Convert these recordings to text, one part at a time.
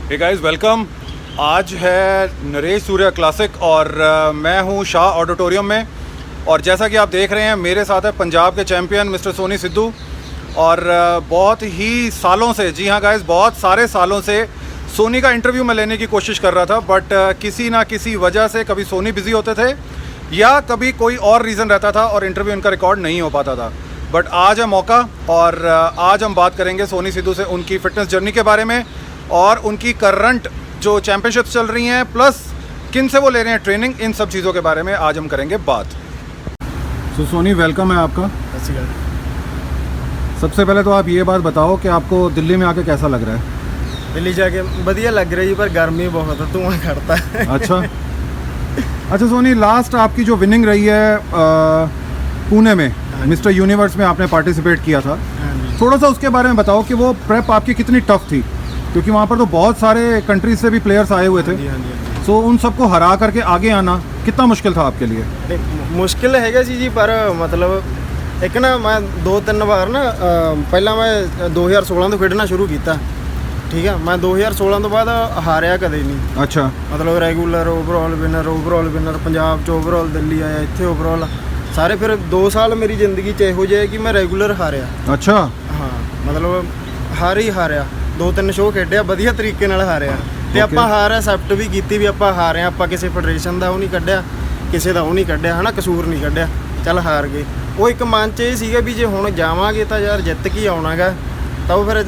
Hey guys welcome. आज है Naresh Surya classic और मैं हूं शाह ऑडिटोरियम में। और जैसा कि आप देख रहे हैं मेरे साथ है पंजाब के चैम्पियन मिस्टर सोनी सिद्धू। और बहुत ही सालों से, जी हाँ गाइस, बहुत सारे सालों से सोनी का इंटरव्यू मैं लेने की कोशिश कर रहा था, बट किसी ना किसी वजह से कभी सोनी बिज़ी होते थे या कभी कोई और रीज़न रहता था और इंटरव्यू इनका रिकॉर्ड नहीं हो पाता था। बट आज है मौका और आज हम बात करेंगे सोनी सिद्धू से उनकी फ़िटनेस जर्नी के बारे में और उनकी करंट जो चैम्पियनशिप्स चल रही हैं, प्लस किन से वो ले रहे हैं ट्रेनिंग, इन सब चीज़ों के बारे में आज हम करेंगे बात। तो सोनी, वेलकम है आपका। सबसे पहले तो आप ये बात बताओ कि आपको दिल्ली में आके कैसा लग रहा है? दिल्ली जाके बढ़िया लग रही है, पर गर्मी बहुत है, धुआं करता है। अच्छा सोनी, लास्ट आपकी जो विनिंग रही है पुणे में मिस्टर यूनिवर्स में आपने पार्टिसिपेट किया था, थोड़ा सा उसके बारे में बताओ कि वो प्रेप आपकी कितनी टफ थी, क्योंकि वहाँ पर तो बहुत सारे कंट्रीज से भी प्लेयर्स आए हुए थे। सो उन सबको हरा करके आगे आना कितना मुश्किल था आपके लिए? मुश्किल हैगा जी, पर मतलब एक ना मैं 2-3 ਵਾਰ ਨਾ ਪਹਿਲਾਂ ਮੈਂ 2016 ਤੋਂ ਖੇਡਣਾ ਸ਼ੁਰੂ ਕੀਤਾ। ਠੀਕ ਹੈ, ਮੈਂ 2016 ਤੋਂ ਬਾਅਦ ਹਾਰਿਆ ਕਦੇ ਨਹੀਂ। ਅੱਛਾ, ਮਤਲਬ ਰੈਗੂਲਰ ਓਵਰਆਲ ਵਿਨਰ ਪੰਜਾਬ 'ਚ ਓਵਰਆਲ ਦਿੱਲੀ ਆਇਆ, ਇੱਥੇ ਓਵਰਆਲ ਸਾਰੇ। ਫਿਰ 2 ਸਾਲ ਮੇਰੀ ਜ਼ਿੰਦਗੀ 'ਚ ਇਹੋ ਜਿਹਾ ਕਿ ਮੈਂ ਰੈਗੂਲਰ ਹਾਰਿਆ। ਅੱਛਾ, ਹਾਂ, ਮਤਲਬ ਹਾਰਿਆ 2-3 ਸ਼ੋਅ ਖੇਡਿਆ, ਵਧੀਆ ਤਰੀਕੇ ਨਾਲ ਹਾਰਿਆ। ਤੇ ਆਪਾਂ ਹਾਰ ਐਕਸੈਪਟ ਵੀ ਕੀਤੀ ਵੀ ਆਪਾਂ ਹਾਰੇ ਆ, ਆਪਾਂ ਕਿਸੇ ਫੈਡਰੇਸ਼ਨ ਦਾ ਉਹ ਨਹੀਂ ਕੱਢਿਆ, ਕਿਸੇ ਦਾ ਉਹ ਨਹੀਂ ਕੱਢਿਆ, ਹਨਾ, ਕਸੂਰ ਨਹੀਂ ਕੱਢਿਆ, ਚੱਲ ਹਾਰ ਗਏ। ਉਹ ਇੱਕ ਮਨ 'ਚ ਇਹ ਸੀਗਾ ਵੀ ਜੇ ਹੁਣ ਜਾਵਾਂਗੇ ਤਾਂ ਯਾਰ ਜਿੱਤ ਕੇ ਆਉਣਾਗਾ, ਤਾਂ ਉਹ ਫਿਰ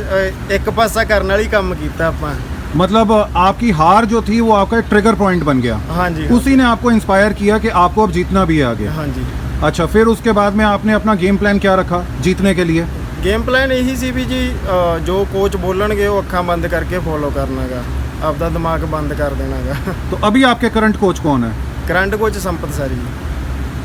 ਇੱਕ ਪਾਸਾ ਕਰਨ वाली ਕੰਮ ਕੀਤਾ ਆਪਾਂ। मतलब आपकी हार जो थी वो आपका ट्रिगर पॉइंट बन गया। हाँ जी, उसी ने आपको इंस्पायर किया कि आपको अब जीतना भी है आगे। हाँ जी। अच्छा, फिर उसके बाद में आपने अपना गेम प्लान क्या रखा जीतने के लिए? गेम प्लान यही सी भी जी, जो कोच बोलणगे वो अक्खां बंद करके फॉलो करनागा, आपदा दिमाग बंद कर देनागा। तो अभी आपके करंट कोच कौन है? करंट कोच संपत सर जी।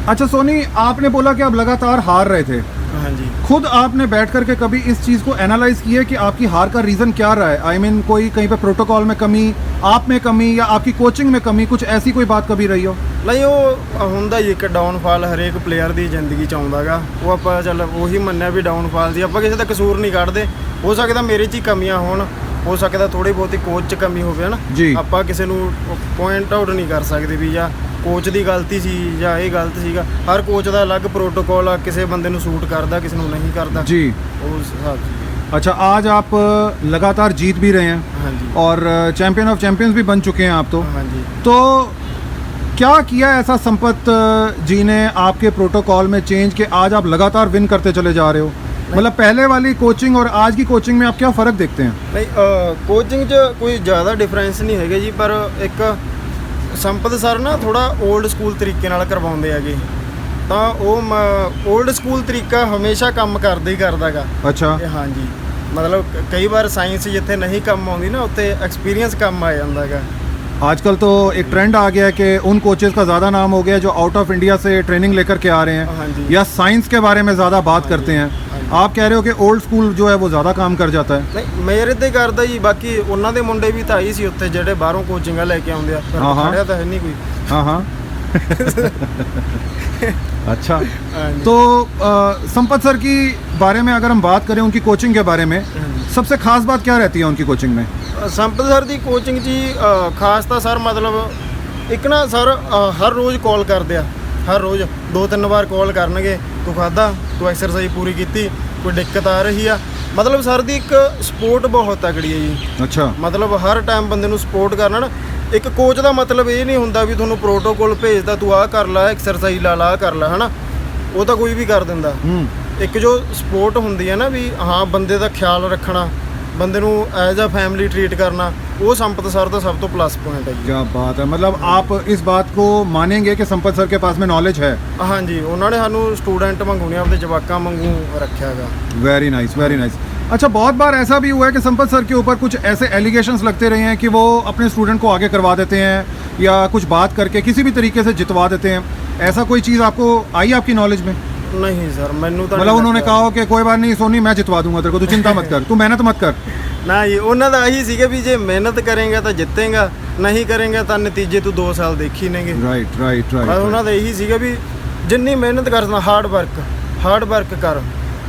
अच्छा सोनी, आपने बोला कि आप लगातार हार रहे थे। हाँ जी। खुद आपने बैठ करके कभी इस चीज़ को एनालाइज किया कि आपकी हार का रीज़न क्या रहा है? आई मीन कोई कहीं पे प्रोटोकॉल में कमी, आप में कमी, या आपकी कोचिंग में कमी, कुछ ऐसी कोई बात कभी रही हो? नहीं, वो ਹੁੰਦਾ ਹੀ ਇੱਕ ਡਾਊਨਫਾਲ ਹਰੇਕ ਪਲੇਅਰ ਦੀ ਜ਼ਿੰਦਗੀ 'ਚ ਆਉਂਦਾਗਾ। ਉਹ ਆਪਾਂ ਚੱਲ ਉਹੀ ਮੰਨਿਆ ਵੀ ਡਾਊਨਫਾਲ ਸੀ, ਆਪਾਂ ਕਿਸੇ ਦਾ ਕਸੂਰ ਨਹੀਂ ਕੱਢਦੇ। ਹੋ ਸਕਦਾ ਮੇਰੇ 'ਚ ਹੀ ਕਮੀਆਂ ਹੋਣ, ਹੋ ਸਕਦਾ ਥੋੜੀ ਬਹੁਤੀ ਕੋਚ 'ਚ ਕਮੀ ਹੋਵੇ, ਹਨਾ। ਆਪਾਂ ਕਿਸੇ ਨੂੰ ਪੁਆਇੰਟ ਆਊਟ ਨਹੀਂ ਕਰ ਸਕਦੇ ਵੀ ਜਾਂ ਕੋਚ ਦੀ ਗਲਤੀ ਸੀ ਜਾਂ ਇਹ ਗਲਤ ਸੀਗਾ। ਹਰ ਕੋਚ ਦਾ ਅਲੱਗ ਪ੍ਰੋਟੋਕੋਲ ਆ, ਕਿਸੇ ਬੰਦੇ ਨੂੰ ਸੂਟ ਕਰਦਾ, ਕਿਸੇ ਨੂੰ ਨਹੀਂ ਕਰਦਾ ਜੀ। ਉਸ ਹਿਸਾਬ से। अच्छा, आज आप लगातार जीत भी रहे हैं। हाँ जी। और चैम्पियन ऑफ चैम्पियंस भी बन चुके हैं आप तो। हाँ जी। तो क्या किया ऐसा संपत जी ने आपके प्रोटोकॉल में चेंज कि आज आप लगातार विन करते चले जा रहे हो? मतलब पहले वाली कोचिंग और आज की कोचिंग में आप क्या फ़र्क देखते हैं? नहीं, कोचिंग 'ਚ ਕੋਈ ਜ਼ਿਆਦਾ ਡਿਫਰੈਂਸ ਨਹੀਂ ਹੈਗਾ ਜੀ, ਪਰ ਇੱਕ ਸੰਪਤ ਸਰ ਨਾ ਥੋੜਾ 올ਡ ਸਕੂਲ ਤਰੀਕੇ ਨਾਲ ਕਰਵਾਉਂਦੇ ਹੈਗੇ, ਤਾਂ ਉਹ 올ਡ ਸਕੂਲ ਤਰੀਕਾ ਹਮੇਸ਼ਾ ਕੰਮ ਕਰਦਾ ਹੀ ਕਰਦਾਗਾ। ਅੱਛਾ। ਹਾਂਜੀ, ਮਤਲਬ ਕਈ ਵਾਰ ਸਾਇੰਸ ਜਿੱਥੇ ਨਹੀਂ ਕੰਮ ਆਉਂਦੀ ਨਾ, ਉੱਥੇ ਐਕਸਪੀਰੀਅੰਸ ਕੰਮ ਆ ਜਾਂਦਾਗਾ। आजकल तो एक ट्रेंड आ गया है कि उन कोचेज़ का ज़्यादा नाम हो गया जो आउट ऑफ इंडिया से ट्रेनिंग लेकर के आ रहे हैं। हाँ जी। या साइंस के बारे में ज़्यादा बात करते हैं। आप कह रहे हो कि ओल्ड स्कूल जो है वो ज़्यादा काम कर जाता है? ਨਹੀਂ, ਮੇਰੇ ਤੇ ਕਰਦਾ ਜੀ। ਬਾਕੀ ਉਹਨਾਂ ਦੇ ਮੁੰਡੇ ਵੀ ਤਾਂ ਆਈ ਸੀ ਉੱਥੇ ਜਿਹੜੇ ਬਾਹਰੋਂ ਕੋਚਿੰਗਾਂ ਲੈ ਕੇ ਆਉਂਦੇ ਆ, ਪਰ ਖੜਿਆ ਤਾਂ ਹੈ ਨਹੀਂ ਕੋਈ। हाँ अच्छा, तो संपत सर की बारे में अगर हम बात करें, उनकी कोचिंग के बारे में सबसे खास बात क्या रहती है उनकी कोचिंग में? ਸੰਪਤ ਸਰ ਦੀ ਕੋਚਿੰਗ 'ਚ ਜੀ ਖਾਸ ਤਾਂ ਸਰ ਮਤਲਬ ਇੱਕ ਨਾ ਸਰ ਹਰ ਰੋਜ਼ ਕਾਲ ਕਰਦੇ ਆ, ਹਰ ਰੋਜ਼ 2-3 ਵਾਰ ਕਾਲ ਕਰਨਗੇ, ਤੂੰ ਖਾਧਾ, ਤੂੰ ਐਕਸਰਸਾਈਜ਼ ਪੂਰੀ ਕੀਤੀ, ਕੋਈ ਦਿੱਕਤ ਆ ਰਹੀ ਆ। ਮਤਲਬ ਸਰ ਦੀ ਇੱਕ ਸਪੋਰਟ ਬਹੁਤ ਤਕੜੀ ਹੈ ਜੀ। ਅੱਛਾ। ਮਤਲਬ ਹਰ ਟਾਈਮ ਬੰਦੇ ਨੂੰ ਸਪੋਰਟ ਕਰਨਾ ਨਾ। ਇੱਕ ਕੋਚ ਦਾ ਮਤਲਬ ਇਹ ਨਹੀਂ ਹੁੰਦਾ ਵੀ ਤੁਹਾਨੂੰ ਪ੍ਰੋਟੋਕੋਲ ਭੇਜਦਾ, ਤੂੰ ਆਹ ਕਰ ਲੈ, ਐਕਸਰਸਾਈਜ਼ ਲਾ ਲਾ ਕਰ ਲੈ, ਹਨਾ। ਉਹ ਤਾਂ ਕੋਈ ਵੀ ਕਰ ਦਿੰਦਾ। ਇੱਕ ਜੋ ਸਪੋਰਟ ਹੁੰਦੀ ਹੈ ਨਾ ਵੀ ਹਾਂ, ਬੰਦੇ ਦਾ ਖਿਆਲ ਰੱਖਣਾ, बंदे ਨੂੰ एज अ फैमिली ट्रीट करना, वो संपत सर का सब तो प्लस पॉइंट है। क्या बात है, मतलब आप इस बात को मानेंगे कि संपत सर के पास में नॉलेज है? हाँ जी, उन्होंने सानू स्टूडेंट वांगू नहीं, अपने जवाकां वांगू रखा है। Very nice, very nice. अच्छा, बहुत बार ऐसा भी हुआ है कि संपत सर के ऊपर कुछ ऐसे एलिगेशंस लगते रहे हैं कि वो अपने स्टूडेंट को आगे करवा देते हैं या कुछ बात करके किसी भी तरीके से जितवा देते हैं। ऐसा कोई चीज़ आपको आई आपकी नॉलेज में? नहीं सर, मैनू तो मतलब उन्होंने कहा कि कोई बात नहीं सोनी, मैं जितवा दूंगा तेरे को, तू चिंता मत कर, तू मेहनत मत कर। ना जी, उन्होंने तो यही सीगा भी जे मेहनत करेंगे तो जितेगा, नहीं करेंगे तो नतीजे तू 2 साल देखी नेगे। Right right right. उन्होंने तो यही सीगा भी जिन्नी मेहनत करना, हार्ड वर्क कर।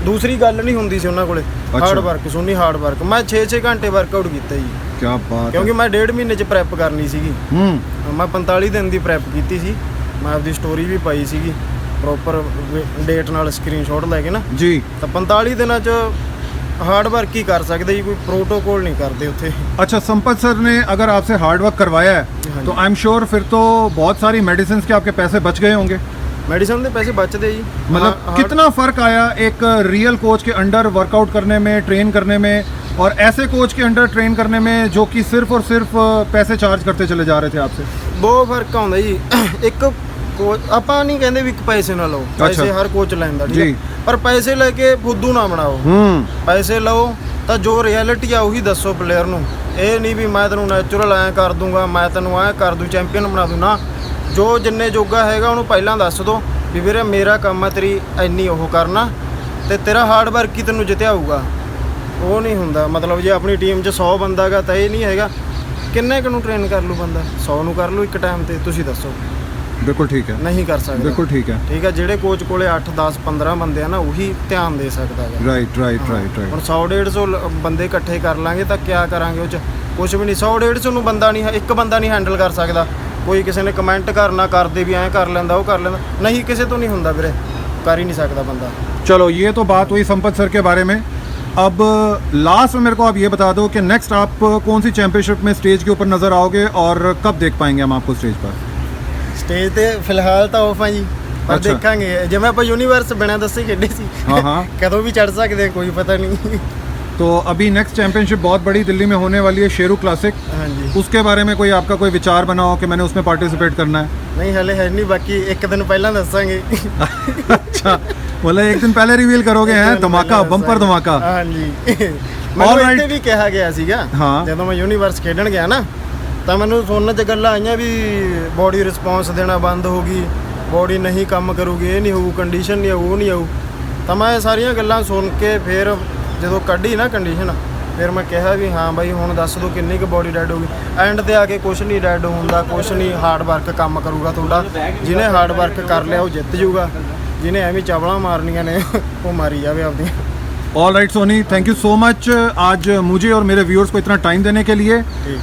दूसरी गल नहीं हुंदी सी उन्होंने कोले। Hard work Soni, hard work. मैं 6-6 घंटे वर्कआउट किया जी। क्या बात ਕਿਉਂਕਿ ਮੈਂ 1.5 ਮਹੀਨੇ 'ਚ ਪ੍ਰੈਪ ਕਰਨੀ ਸੀਗੀ। ਮੈਂ 45 ਦਿਨ ਦੀ ਪ੍ਰੈਪ ਕੀਤੀ ਸੀ। ਮੈਂ ਆਪਦੀ ਸਟੋਰੀ ਵੀ ਪਾਈ ਸੀਗੀ ਪ੍ਰੋਪਰ ਡੇਟ ਨਾਲ ਸਕਰੀਨਸ਼ਾਟ ਲੈ ਕੇ ਨਾ जी। ਤਾਂ 45 ਦਿਨਾਂ 'ਚ ਹਾਰਡ ਵਰਕ ਹੀ ਕਰ ਸਕਦੇ ਜੀ, ਕੋਈ प्रोटोकॉल नहीं करते ਉੱਥੇ। अच्छा, संपत सर ने अगर आपसे हार्ड वर्क करवाया है हाँ तो जी। आई एम श्योर फिर तो बहुत सारी मेडिसिन के आपके पैसे बच गए होंगे। ਮੈਡੀਸਨ ਦੇ ਪੈਸੇ ਬਚਦੇ ਜੀ। मतलब कितना फ़र्क आया एक रियल कोच के अंडर वर्कआउट करने में, ट्रेन करने में और ऐसे कोच के अंडर ट्रेन करने में जो कि सिर्फ और सिर्फ पैसे चार्ज करते चले जा रहे थे आपसे? ਬਹੁਤ ਫਰਕ ਆਉਂਦਾ ਜੀ। ਇੱਕ ਕੋਚ ਆਪਾਂ ਨਹੀਂ ਕਹਿੰਦੇ ਵੀ ਇੱਕ ਪੈਸੇ ਨਾ ਲਓ, ਪੈਸੇ ਹਰ ਕੋਚ ਲੈਂਦਾ ਠੀਕ ਹੈ, ਪਰ ਪੈਸੇ ਲੈ ਕੇ ਫੁੱਦੂ ਨਾ ਬਣਾਓ। ਪੈਸੇ ਲਓ ਤਾਂ ਜੋ ਰਿਐਲਿਟੀ ਆ ਉਹੀ ਦੱਸੋ ਪਲੇਅਰ ਨੂੰ। ਇਹ ਨਹੀਂ ਵੀ ਮੈਂ ਤੈਨੂੰ ਨੈਚੁਰਲ ਐਂ ਕਰ ਦੂੰਗਾ, ਮੈਂ ਤੈਨੂੰ ਐਂ ਕਰ ਦੂੰ, ਚੈਂਪੀਅਨ ਬਣਾ ਦੂੰ ਨਾ। ਜੋ ਜਿੰਨੇ ਜੋਗਾ ਹੈਗਾ ਉਹਨੂੰ ਪਹਿਲਾਂ ਦੱਸ ਦੋ ਵੀ ਵੀਰੇ ਮੇਰਾ ਕੰਮ ਹੈ ਤੇਰੀ ਇੰਨੀ ਉਹ ਕਰਨਾ ਤੇ ਤੇਰਾ ਹਾਰਡ ਵਰਕ ਹੀ ਤੈਨੂੰ ਜਿੱਤਿਆਊਗਾ। ਉਹ ਨਹੀਂ ਹੁੰਦਾ। ਮਤਲਬ ਜੇ ਆਪਣੀ ਟੀਮ 'ਚ 100 ਬੰਦਾ ਗਾ ਤਾਂ ਇਹ ਨਹੀਂ ਹੈਗਾ ਕਿੰਨੇ ਕੁ ਨੂੰ ਟ੍ਰੇਨ ਕਰ ਲੂ ਬੰਦਾ, 100 ਨੂੰ ਕਰ ਲੂ ਇੱਕ ਟਾਈਮ ਤੇ। ਤੁਸੀਂ ਦੱਸੋ। बिल्कुल ठीक है, ਨਹੀਂ ਕਰ ਸਕਦਾ। बिल्कुल ठीक है। ਠੀਕ ਹੈ, ਜਿਹੜੇ ਕੋਚ ਕੋਲੇ 8 10 15 ਬੰਦੇ ਆ ਨਾ ਉਹੀ ਧਿਆਨ ਦੇ ਸਕਦਾ ਹੈ। राइट राइट राइट ਹੁਣ राइट। 100 150 ਬੰਦੇ ਇਕੱਠੇ ਕਰ ਲਾਂਗੇ ਤਾਂ ਕਿਆ ਕਰਾਂਗੇ ਉਹ 'ਚ? ਕੁਝ ਵੀ ਨਹੀਂ। 100 150 ਨੂੰ ਬੰਦਾ ਨਹੀਂ, ਇੱਕ ਬੰਦਾ ਨਹੀਂ ਹੈਂਡਲ ਕਰ ਸਕਦਾ। ਕੋਈ ਕਿਸੇ ਨੇ ਕਮੈਂਟ ਕਰਨਾ ਕਰਦੇ ਵੀ ਐਂ ਕਰ ਲੈਂਦਾ, ਉਹ ਕਰ ਲੈਂਦਾ, ਨਹੀਂ ਕਿਸੇ ਤੋਂ ਨਹੀਂ ਹੁੰਦਾ ਵੀਰੇ, ਕਰ ਹੀ ਨਹੀਂ ਸਕਦਾ ਬੰਦਾ। चलो, ये तो बात हुई संपत सर के बारे में। अब लास्ट में मेरे को आप ये बता दो कि नेक्स्ट आप कौन सी चैंपियनशिप में स्टेज के ऊपर नज़र आओगे और कब देख पाएंगे हम आपको स्टेज पर? ਸਟੇਜ ਤੇ ਫਿਲਹਾਲ ਤਾਂ ਆਫ ਆ ਜੀ, ਪਰ ਅੱਛਾ। ਦੇਖਾਂਗੇ। ਜਿਵੇਂ ਆਪਾਂ ਯੂਨੀਵਰਸ ਬਿਨਾਂ ਦੱਸੇ ਖੇਡੇ ਸੀ, हाँ हाँ। ਕਦੋਂ ਵੀ ਚੜ ਸਕਦੇ ਕੋਈ ਪਤਾ ਨਹੀਂ। तो अभी नेक्स्ट चैंपियनशिप बहुत बड़ी दिल्ली में होने वाली है, शेरू क्लासिक। ਹਾਂਜੀ। उसके बारे में कोई आपका कोई विचार बना हो कि मैंने उसमें पार्टिसिपेट करना है? ਨਹੀਂ ਹਲੇ ਹੈ ਨਹੀਂ, ਬਾਕੀ ਇੱਕ ਦਿਨ ਪਹਿਲਾਂ ਦੱਸਾਂਗੇ। अच्छा, मतलब एक दिन पहले रिवील करोगे हैं? धमाका, बम्पर धमाका। ਹਾਂਜੀ। ਮੈਨੂੰ Alright। ਇੱਥੇ ਵੀ ਕਿਹਾ ਗਿਆ ਸੀਗਾ ਹਾਂ। ਜਦੋਂ ਮੈਂ ਯੂਨੀਵਰਸ ਖੇਡਣ ਗਿਆ ਨਾ, ਤਾਂ ਮੈਨੂੰ ਸੁਣਨ 'ਚ ਗੱਲਾਂ ਆਈਆਂ ਵੀ ਬੋਡੀ ਰਿਸਪੌਂਸ ਦੇਣਾ ਬੰਦ ਹੋ ਗਈ, ਬੋਡੀ ਨਹੀਂ ਕੰਮ ਕਰੂਗੀ, ਇਹ ਨਹੀਂ ਹੋਊ, ਕੰਡੀਸ਼ਨ ਨਹੀਂ ਆਊ, ਉਹ ਨਹੀਂ ਆਊ। ਤਾਂ ਮੈਂ ਇਹ ਸਾਰੀਆਂ ਗੱਲਾਂ ਸੁਣ ਕੇ ਫਿਰ ਜਦੋਂ ਕੱਢੀ ਨਾ ਕੰਡੀਸ਼ਨ, ਫਿਰ ਮੈਂ ਕਿਹਾ ਵੀ ਹਾਂ ਬਾਈ ਹੁਣ ਦੱਸ ਦਿਓ ਕਿੰਨੀ ਕੁ ਬੋਡੀ ਡੈਡ ਹੋ ਗਈ। ਐਂਡ ਤੇ ਆ ਕੇ ਕੁਛ ਨਹੀਂ ਡੈਡ ਹੁੰਦਾ, ਕੁਛ ਨਹੀਂ। ਹਾਰਡ ਵਰਕ ਕੰਮ ਕਰੂਗਾ ਤੁਹਾਡਾ। ਜਿਹਨੇ ਹਾਰਡ ਵਰਕ ਕਰ ਲਿਆ ਉਹ ਜਿੱਤ ਜੂਗਾ, ਜਿਹਨੇ ਐਵੇਂ ਚਾਵਲਾਂ ਮਾਰਨੀਆਂ ਨੇ ਉਹ ਮਾਰੀ ਜਾਵੇ ਆਪਦੀਆਂ। All right Soni, thank you so much आज मुझे और मेरे व्यूअर्स को इतना टाइम देने के लिए।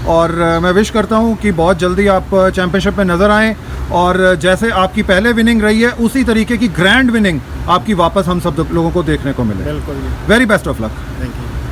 और मैं विश करता हूँ कि बहुत जल्दी आप चैंपियनशिप में नज़र आएँ और जैसे आपकी पहले विनिंग रही है उसी तरीके की ग्रैंड विनिंग आपकी वापस हम सब लोगों को देखने को मिले। बिल्कुल जी। Very best of luck. Thank you.